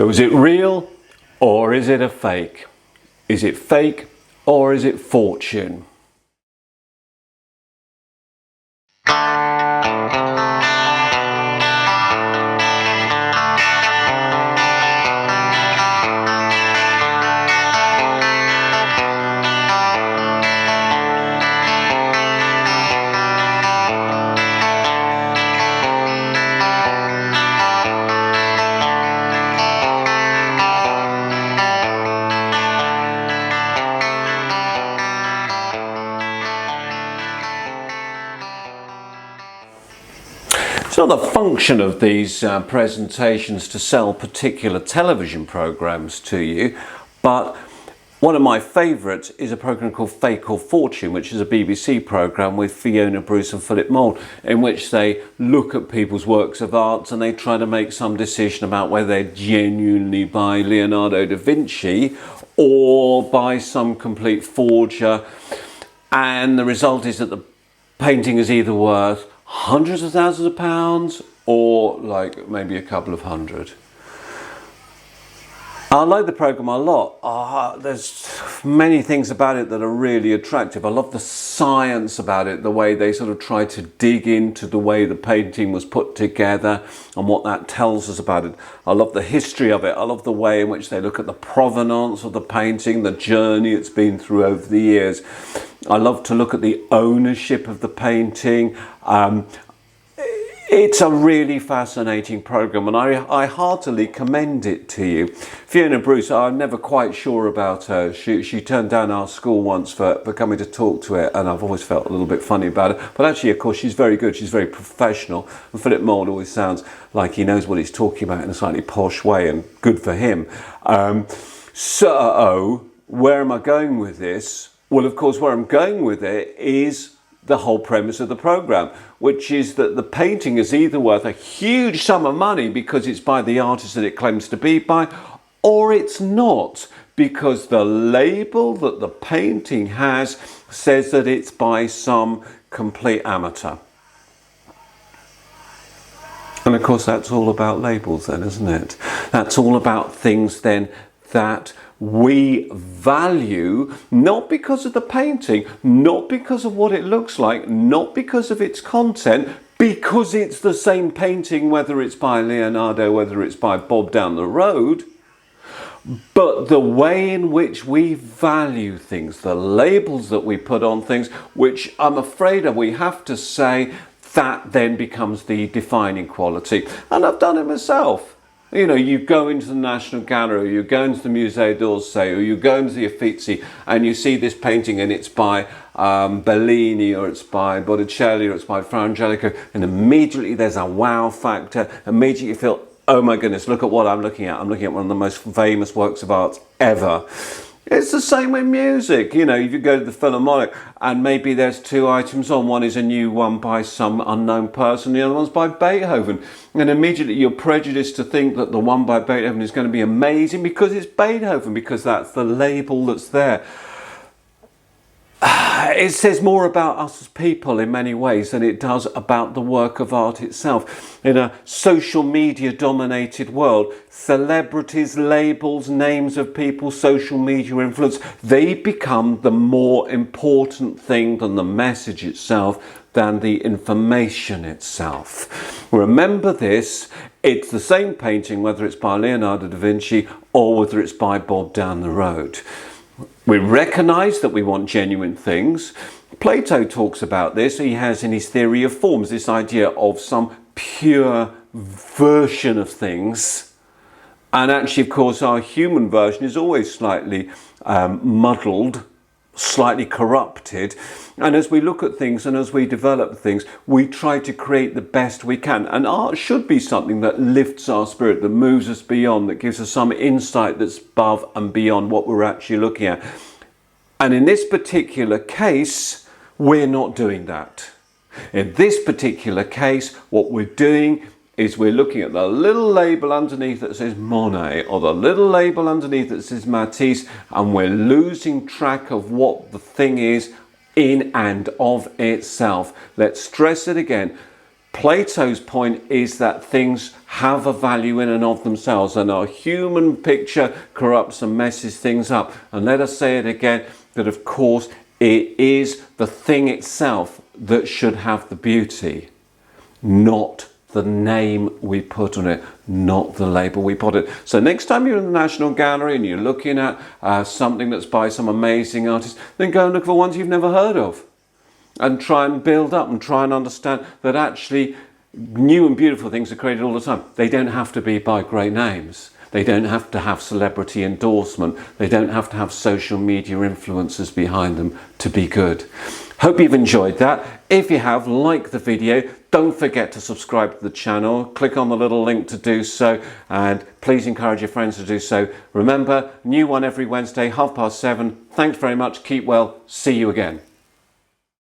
So is it real or is it a fake? Is it fake or is it fortune? It's not the function of these presentations to sell particular television programs to you, but one of my favourites is a programme called Fake or Fortune, which is a BBC programme with Fiona Bruce and Philip Mould, in which they look at people's works of art and they try to make some decision about whether they're genuinely by Leonardo da Vinci or by some complete forger, and the result is that the painting is either worth hundreds of thousands of pounds or like maybe a couple of hundred. I like the programme a lot. There's many things about it that are really attractive. I love the science about it, the way they sort of try to dig into the way the painting was put together and what that tells us about it. I love the history of it. I love the way in which they look at the provenance of the painting, the journey it's been through over the years. I love to look at the ownership of the painting. It's a really fascinating programme and I heartily commend it to you. Fiona Bruce, I'm never quite sure about her. She turned down our school once for coming to talk to it, and I've always felt a little bit funny about it. But actually, of course, she's very good. She's very professional. And Philip Mould always sounds like he knows what he's talking about in a slightly posh way, and good for him. So, where am I going with this? Well, of course, where I'm going with it is the whole premise of the programme, which is that the painting is either worth a huge sum of money because it's by the artist that it claims to be by, or it's not, because the label that the painting has says that it's by some complete amateur. And of course that's all about labels then, isn't it? That's all about things then that we value, not because of the painting, not because of what it looks like, not because of its content, because it's the same painting, whether it's by Leonardo, whether it's by Bob down the road, but the way in which we value things, the labels that we put on things, which I'm afraid we have to say that then becomes the defining quality. And I've done it myself. You know, you go into the National Gallery, you go into the Musée d'Orsay, or you go into the Uffizi, and you see this painting and it's by Bellini, or it's by Botticelli, or it's by Fra Angelico, and immediately there's a wow factor. Immediately you feel, oh my goodness, look at what I'm looking at. I'm looking at one of the most famous works of art ever. It's the same with music. You know, if you go to the Philharmonic and maybe there's two items on, one is a new one by some unknown person, the other one's by Beethoven. And immediately you're prejudiced to think that the one by Beethoven is going to be amazing because it's Beethoven, because that's the label that's there. It says more about us as people in many ways than it does about the work of art itself. In a social media dominated world, celebrities, labels, names of people, social media influence, they become the more important thing than the message itself, than the information itself. Remember this, it's the same painting whether it's by Leonardo da Vinci or whether it's by Bob down the road. We recognise that we want genuine things. Plato talks about this. He has in his theory of forms this idea of some pure version of things. And actually, of course, our human version is always slightly muddled, slightly corrupted. And as we look at things and as we develop things, we try to create the best we can. And art should be something that lifts our spirit, that moves us beyond, that gives us some insight that's above and beyond what we're actually looking at. And in this particular case, we're not doing that. In this particular case, what we're doing is we're looking at the little label underneath that says Monet, or the little label underneath that says Matisse, and we're losing track of what the thing is in and of itself. Let's stress it again. Plato's point is that things have a value in and of themselves, and our human picture corrupts and messes things up. And let us say it again, that of course it is the thing itself that should have the beauty, not the name we put on it, not the label we put it. So next time you're in the National Gallery and you're looking at something that's by some amazing artist, then go and look for ones you've never heard of, and try and build up and try and understand that actually new and beautiful things are created all the time. They don't have to be by great names. They don't have to have celebrity endorsement. They don't have to have social media influencers behind them to be good. Hope you've enjoyed that. If you have, like the video. Don't forget to subscribe to the channel. Click on the little link to do so, and please encourage your friends to do so. Remember, new one every Wednesday, 7:30. Thanks very much. Keep well. See you again.